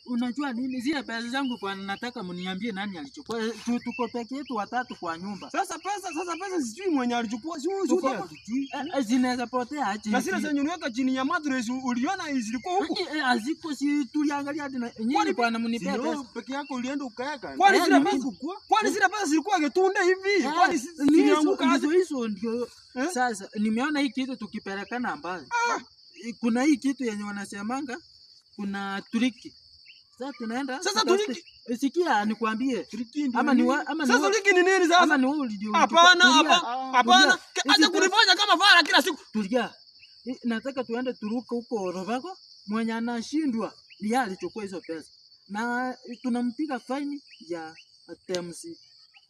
unajua nini? Zile pesa zangu kwa nataka mniambie nani alichukua. Tuko peke yetu watatu kwa nyumba. Sasa pesa sijui mwenye alichukua. Zinaweza potea aje. Na zile zenye unaweka chini ya mattress uliona zilikuwa huko. Haziko, si tuliangalia hadi nyinyi bwana mnipea pesa. Peke yako ulienda ukaweka. Kwani zile pesa zilikuwa getunda hivi? Kwani zilianguka hizo ndio. Sasa nimeona hii kitu tukipelekana mbali. Kuna hii kitu yenye wanasemanga kuna triki. Sasa tunaenda. Sasa triki. Sikia nikwambie. Ama ni sasa triki ni nini sasa? Ama ni wewe ulijua. Hapana. Acha kunifanya kama fara kila siku. Tulia. Nataka tuende turuke huko Robako. Mwenye anashindwa ni yeye alichukua hizo pesa. Na tunampiga fine ya times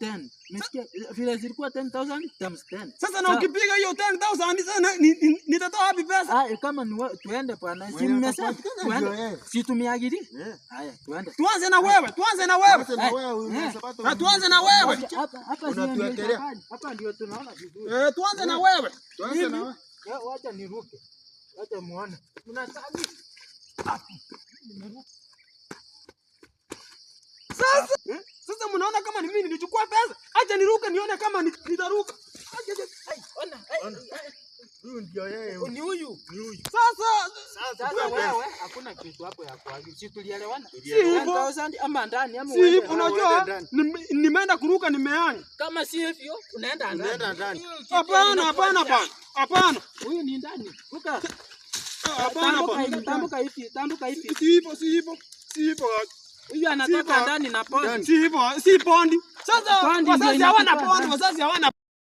10. Umesikia vile zilikuwa 10,000 times 10. Sasa na ukipiga hiyo 10,000 sana nitatoa wapi pesa? Kama ni tuende bwana. Si mmesema tuende. Si tumeagiri? Haya, tuende. Tuanze na wewe. Tuanze na wewe. Hapa unatuwekelea. Hapa ndio tunaona vizuri. Tuanze na wewe. Wacha niruke. Wacha muone. Unataka Sasa mnaona kama ni mimi nilichukua pesa? Acha niruke nione kama nitaruka. Ona. Huyu ndio yeye. Ni huyu. Sasa wewe hakuna kitu hapo ya kuagiza. Si tulielewana? 10,000 ama ndani ama wewe. Si unajua nimeenda kuruka nimeanga. Kama si hivyo unaenda ndani. Hapana. Huyu ni ndani. Ruka. Hapana. Tambuka hivi. Si hivyo. Huyu anatoka ndani na pondi. Si hivyo, si pondi. Sasa wazazi hawana pondi,